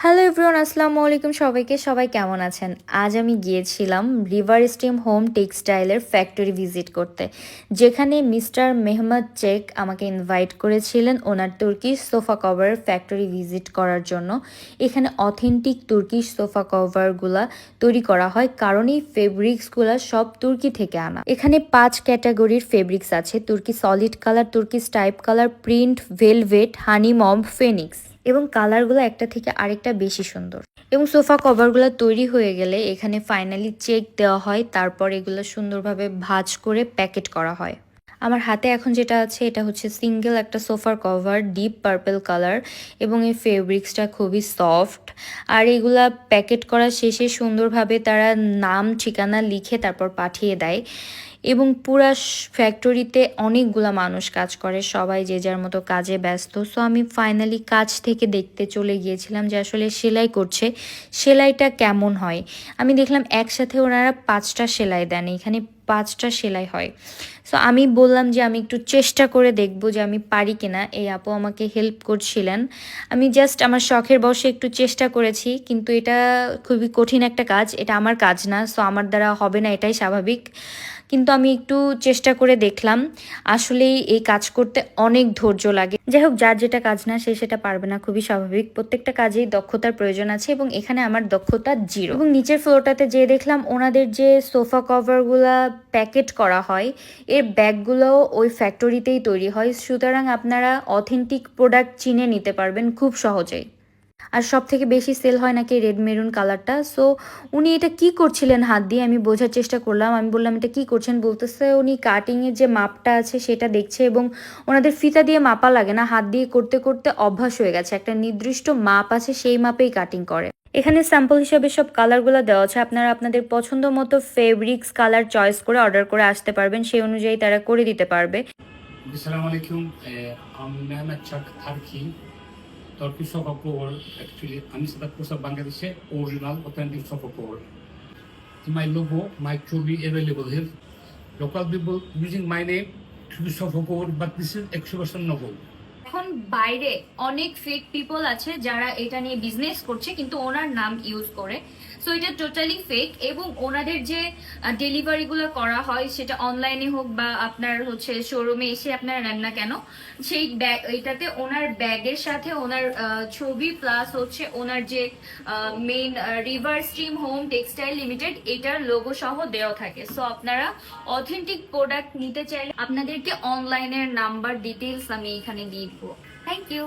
Hello everyone, আসসালামু আলাইকুম সবাইকে। সবাই কেমন আছেন? আজ আমি গিয়েছিলাম রিভার স্ট্রিম হোম টেক্সটাইলের ফ্যাক্টরি ভিজিট করতে, যেখানে মিস্টার মেহমদ চেক আমাকে ইনভাইট করেছিলেন ওনার তুর্কিশ সোফা কভারের ফ্যাক্টরি ভিজিট করার জন্য। এখানে অথেন্টিক তুর্কিশ সোফা কভারগুলা তৈরি করা হয়, কারণ এই ফেব্রিক্সগুলা সব তুর্কি থেকে আনা। এখানে 5 ক্যাটাগরির ফেব্রিক্স আছে: তুর্কি সলিড কালার, তুর্কি স্টাইপ কালার, প্রিন্ট, ভেলভেট, হানি মম, ফেনিক্স, এবং কালারগুলো একটা থেকে আরেকটা বেশি সুন্দর। এবং সোফা কভারগুলো তৈরি হয়ে গেলে এখানে ফাইনালি চেক দেওয়া হয়, তারপর এগুলো সুন্দরভাবে ভাঁজ করে প্যাকেট করা হয়। আমার হাতে এখন যেটা আছে এটা হচ্ছে সিঙ্গেল একটা সোফার কভার, ডিপ পার্পল কালার, এবং এই ফেব্রিক্সটা খুবই সফট। আর এগুলা প্যাকেট করা শেষে সুন্দরভাবে তারা নাম ঠিকানা লিখে তারপর পাঠিয়ে দেয়। এবং পুরা ফ্যাক্টরিতে অনেকগুলা মানুষ কাজ করে, সবাই যে যার মতো কাজে ব্যস্ত। সো আমি ফাইনালি কাজ থেকে দেখতে চলে গিয়েছিলাম যে আসলে সেলাই করছে, সেলাইটা কেমন হয়। আমি দেখলাম একসাথে ওনারা 5টা সেলাই দেন, এখানে 5টা সেলাই হয়। সো আমি বললাম যে আমি একটু চেষ্টা করে দেখব যে আমি পারি কিনা। এই আপু আমাকে হেল্প করছিলেন। আমি জাস্ট আমার শখের বশে একটু চেষ্টা করেছি, কিন্তু এটা খুবই কঠিন একটা কাজ, এটা আমার কাজ না। সো আমার দ্বারা হবে না, এটাই স্বাভাবিক। কিন্তু আমি একটু চেষ্টা করে দেখলাম। আসলেই এই কাজ করতে অনেক ধৈর্য লাগে। যাই হোক, যার যেটা কাজ না সে সেটা পারবে না, খুবই স্বাভাবিক। প্রত্যেকটা কাজেই দক্ষতার প্রয়োজন আছে, এবং এখানে আমার দক্ষতা 0। এবং নিচের ফ্লোরটাতে যেয়ে দেখলাম ওনাদের যে সোফা কভারগুলা প্যাকেট করা হয়, এর ব্যাগগুলোও ওই ফ্যাক্টরিতেই তৈরি হয়। সুতরাং আপনারা অথেন্টিক প্রোডাক্ট চিনে নিতে পারবেন খুব সহজেই। আর সব থেকে বেশি সেল হয় নাকি রেড মেরুন কালারটা। সো উনি এটা কি করছিলেন হাত দিয়ে, আমি বোঝার চেষ্টা করলাম। আমি বললাম এটা কি করছেন, বলতেছে উনি কাটিংয়ের যে মাপটা আছে সেটা দেখছে, এবং ওনাদের ফিতা দিয়ে মাপা লাগে না, হাত দিয়ে করতে করতে অভ্যাস হয়ে গেছে। একটা নির্দিষ্ট মাপ আছে, সেই মাপেই কাটিং করে। এখানে স্যাম্পল হিসেবে সব কালারগুলো দেওয়া আছে, আপনারা আপনাদের পছন্দ মতো ফেব্রিক্স কালার চয়েস করে অর্ডার করে আসতে পারবেন, সেই অনুযায়ী তারা করে দিতে পারবে। Assalamu alaikum. I'm Mehmet Chak Tarki. Turkish sofa cover. Actually, I'm Sadat Kursa Bangladesh. Original, authentic sofa cover. My logo, my Chobi available here. Local people using my name to the sofa cover, but this is 100% novel. এখন বাইরে অনেক fake people আছে যারা এটা নিয়ে business করছে, কিন্তু ওনার নাম ইউজ করে। সো এটা টোটালি ফেক। এবং ওনাদের যে ডেলিভারিগুলো করা হয়, সেটা অনলাইনে হোক বা আপনার হচ্ছে শোরুমে এসে আপনারা নেন না কেন, সেই ব্যাগ এটাতে ওনার ব্যাগের সাথে ওনার ছবি প্লাস হচ্ছে ওনার যে main river stream home textile limited এটার লোগো সহ দেওয়া থাকে। সো আপনারা অথেন্টিক প্রোডাক্ট নিতে চাইলে আপনাদেরকে অনলাইনের নাম্বার ডিটেলস আমি এখানে দিয়ে দিব। Thank you.